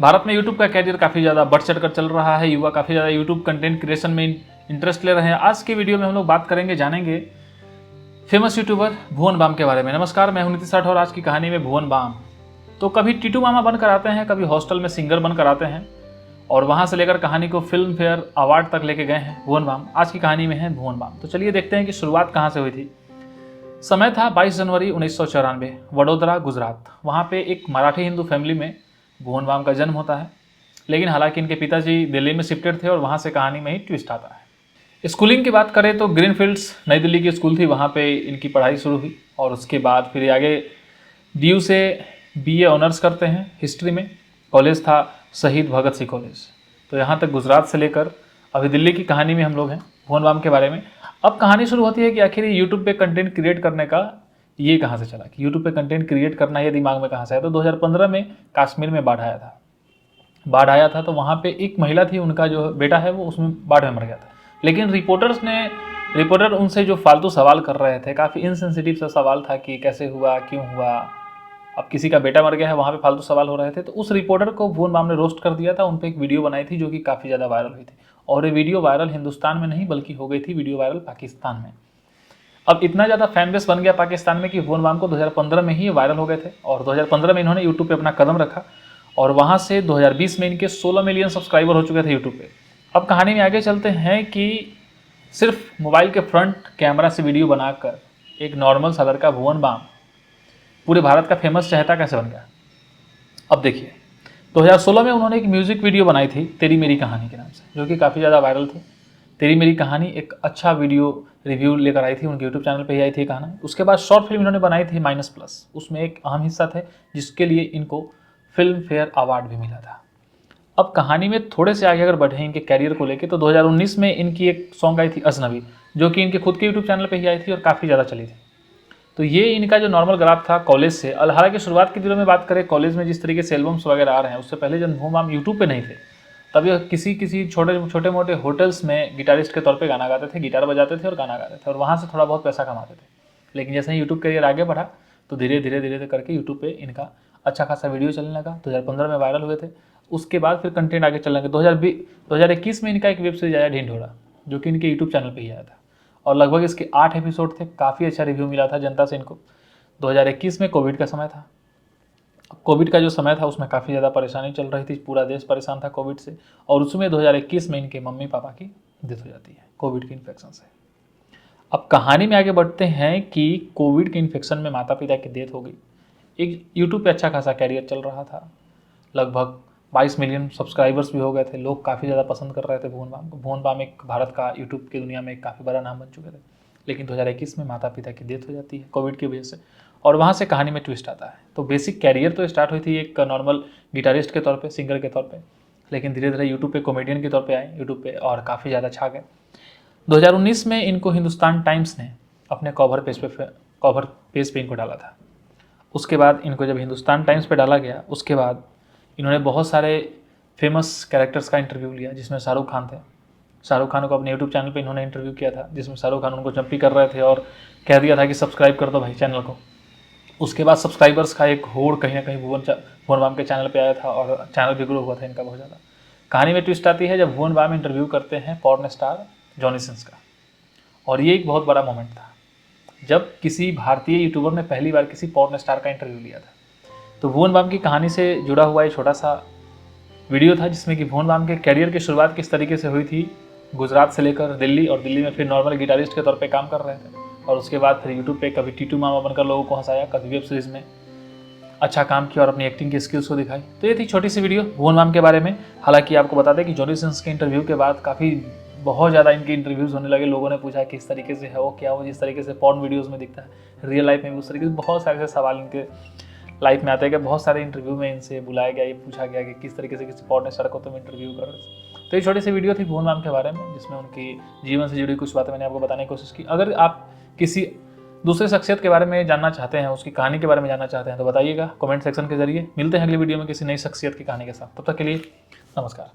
भारत में यूट्यूब का कैरियर काफ़ी ज़्यादा बढ़ चढ़ कर चल रहा है। युवा काफ़ी ज़्यादा यूट्यूब कंटेंट क्रिएशन में इंटरेस्ट ले रहे हैं। आज की वीडियो में हम लोग बात करेंगे, जानेंगे फेमस यूट्यूबर भुवन बाम के बारे में। नमस्कार, मैं हूं नीतीश राठौर। आज की कहानी में भुवन बाम तो कभी टीटू मामा बनकर आते हैं, कभी हॉस्टल में सिंगर बनकर आते हैं और वहां से लेकर कहानी को फिल्म फेयर अवार्ड तक लेके गए हैं भुवन बाम। आज की कहानी में है भुवन बाम। तो चलिए देखते हैं कि शुरुआत कहाँ से हुई थी। समय था 22 जनवरी 1994, वडोदरा, गुजरात। वहाँ पे एक मराठी हिंदू फैमिली में भुवन बाम का जन्म होता है। लेकिन हालांकि इनके पिताजी दिल्ली में शिफ्टेड थे और वहाँ से कहानी में ही ट्विस्ट आता है। स्कूलिंग की बात करें तो ग्रीनफील्ड्स नई दिल्ली की स्कूल थी, वहाँ पे इनकी पढ़ाई शुरू हुई और उसके बाद फिर आगे DU से BA ऑनर्स करते हैं हिस्ट्री में। कॉलेज था शहीद भगत सिंह कॉलेज। तो यहाँ तक गुजरात से लेकर अभी दिल्ली की कहानी में हम लोग हैं भुवन बाम के बारे में। अब कहानी शुरू होती है कि आखिर यूट्यूब पे कंटेंट क्रिएट करने का ये कहाँ से चला, कि यूट्यूब पे कंटेंट क्रिएट करना ये दिमाग में कहाँ से आया। तो 2015 में कश्मीर में बाढ़ आया था। तो वहाँ पे एक महिला थी, उनका जो बेटा है वो उसमें बाढ़ में मर गया था। लेकिन रिपोर्टर उनसे जो फालतू सवाल कर रहे थे, काफ़ी इनसेंसिटिव सा सवाल था कि कैसे हुआ, क्यों हुआ, अब किसी का बेटा मर गया है, वहाँ पे फालतू सवाल हो रहे थे। तो उस रिपोर्टर को भुवन बाम ने रोस्ट कर दिया था। उन पर एक वीडियो बनाई थी जो कि काफ़ी ज़्यादा वायरल हुई थी और ये वीडियो वायरल हिंदुस्तान में नहीं बल्कि हो गई थी वीडियो वायरल पाकिस्तान में। अब इतना ज़्यादा फैन बेस बन गया पाकिस्तान में कि भुवन बाम को 2015 में ही वायरल हो गए थे और 2015 में इन्होंने यूट्यूब पे अपना कदम रखा और वहाँ से 2020 में इनके 16 मिलियन सब्सक्राइबर हो चुके थे यूट्यूब पे। अब कहानी में आगे चलते हैं कि सिर्फ मोबाइल के फ्रंट कैमरा से वीडियो बनाकर एक नॉर्मल सा लड़का भुवन बाम पूरे भारत का फेमस चहेता कैसे बन गया। अब देखिए, 2016 में उन्होंने एक म्यूजिक वीडियो बनाई थी तेरी मेरी कहानी के नाम से, जो कि काफ़ी ज़्यादा वायरल थी। तेरी मेरी कहानी एक अच्छा वीडियो रिव्यू लेकर आई थी, उनके यूट्यूब चैनल पे ही आई थी कहानी। उसके बाद शॉर्ट फिल्म इन्होंने बनाई थी -+, उसमें एक अहम हिस्सा थे जिसके लिए इनको फिल्म फेयर अवार्ड भी मिला था। अब कहानी में थोड़े से आगे अगर बढ़े इनके कैरियर को लेके तो 2019 में इनकी एक सॉन्ग आई थी अजनबी, जो कि इनके खुद के यूट्यूब चैनल पे ही आई थी और काफ़ी ज़्यादा चली थी। तो ये इनका जो नॉर्मल ग्राफ था कॉलेज से, हालांकि शुरुआत के दिनों में बात करें कॉलेज में जिस तरीके से एल्बम्स वगैरह आ रहे हैं, उससे पहले जब भुवन बाम यूट्यूब पे नहीं थे तब ये किसी छोटे मोटे होटल्स में गिटारिस्ट के तौर पे गाना गाते थे, गिटार बजाते थे और गाना गाते थे और वहाँ से थोड़ा बहुत पैसा कमाते थे। लेकिन जैसे ही यूट्यूब करियर आगे बढ़ा तो धीरे धीरे करके यूट्यूब पे इनका अच्छा खासा वीडियो चलने लगा। 2015 में वायरल हुए थे। उसके बाद फिर कंटेंट आगे चलने लगे। 2021 में इनका एक वेब सीरीज आया ढिंढोरा, जो कि इनके यूट्यूब चैनल पर ही आया था और लगभग इसके 8 एपिसोड थे। काफ़ी अच्छा रिव्यू मिला था जनता से इनको। 2021 में कोविड का समय था। कोविड का जो समय था उसमें काफ़ी ज़्यादा परेशानी चल रही थी, पूरा देश परेशान था कोविड से और उसमें 2021 में इनके मम्मी पापा की डेथ हो जाती है कोविड के इन्फेक्शन से। अब कहानी में आगे बढ़ते हैं कि कोविड के इन्फेक्शन में माता पिता की डेथ हो गई। एक यूट्यूब पे अच्छा खासा कैरियर चल रहा था, लगभग 22 मिलियन सब्सक्राइबर्स भी हो गए थे। लोग काफ़ी ज़्यादा पसंद कर रहे थे भुवन बाम को। भुवन बाम एक भारत का यूट्यूब की दुनिया में एक काफ़ी बड़ा नाम बन चुके थे। लेकिन 2021 में माता पिता की डेथ हो जाती है कोविड की वजह से और वहाँ से कहानी में ट्विस्ट आता है। तो बेसिक कैरियर तो स्टार्ट हुई थी एक नॉर्मल गिटारिस्ट के तौर पे, सिंगर के तौर पे, लेकिन धीरे धीरे यूट्यूब पे कॉमेडियन के तौर पे आए यूट्यूब पे और काफ़ी ज़्यादा छा गए। 2019 में इनको हिंदुस्तान टाइम्स ने अपने कवर पेज पे इनको डाला था। उसके बाद इनको जब हिंदुस्तान टाइम्स पे डाला गया उसके बाद इन्होंने बहुत सारे फेमस कैरेक्टर्स का इंटरव्यू लिया, जिसमें शाहरुख खान थे। शाहरुख खान को अपने यूट्यूब चैनल पे इन्होंने इंटरव्यू किया था, जिसमें शाहरुख खान उनको जंपी कर रहे थे और कह दिया था कि सब्सक्राइब कर दो भाई चैनल को। उसके बाद सब्सक्राइबर्स का एक होड़ कहीं ना कहीं भुवन बाम के चैनल पे आया था और चैनल भी ग्रो हुआ था इनका बहुत ज़्यादा। कहानी में ट्विस्ट आती है जब भुवन बाम इंटरव्यू करते हैं पॉर्न स्टार जॉनी सिंस का, और ये एक बहुत बड़ा मोमेंट था जब किसी भारतीय यूट्यूबर ने पहली बार किसी पॉर्न स्टार का इंटरव्यू लिया था। तो भुवन बाम की कहानी से जुड़ा हुआ एक छोटा सा वीडियो था जिसमें कि भुवन बाम के कैरियर की शुरुआत किस तरीके से हुई थी, गुजरात से लेकर दिल्ली, और दिल्ली में फिर नॉर्मल गिटारिस्ट के तौर पे काम कर रहे थे और उसके बाद फिर यूट्यूब पे कभी टीटू मामा बनकर लोगों को हंसाया, कभी वेब सीरीज़ में अच्छा काम किया और अपनी एक्टिंग की स्किल्स को दिखाई। तो ये थी छोटी सी वीडियो भुवन बाम के बारे में। हालांकि आपको बता दें कि जॉनी सिंस के इंटरव्यू के बाद बहुत ज़्यादा इनके इंटरव्यूज़ होने लगे। लोगों ने पूछा किस तरीके से है वो, क्या वो जिस तरीके से पॉर्न वीडियोज़ में दिखता है रियल लाइफ में भी उस तरीके से बहुत सारे सवाल इनके लाइफ में आते हैं कि बहुत सारे इंटरव्यू में इनसे बुलाया गया, ये पूछा गया कि किस तरीके से किसी पॉर्न स्टार को तुम इंटरव्यू कर रहे थे। तो ये छोटी सी वीडियो थी भुवन बाम के बारे में जिसमें उनकी जीवन से जुड़ी कुछ बातें मैंने आपको बताने की कोशिश की। अगर आप किसी दूसरे शख्सियत के बारे में जानना चाहते हैं, उसकी कहानी के बारे में जानना चाहते हैं तो बताइएगा कमेंट सेक्शन के जरिए। मिलते हैं अगली वीडियो में किसी नई शख्सियत की कहानी के साथ। तब तक के लिए नमस्कार।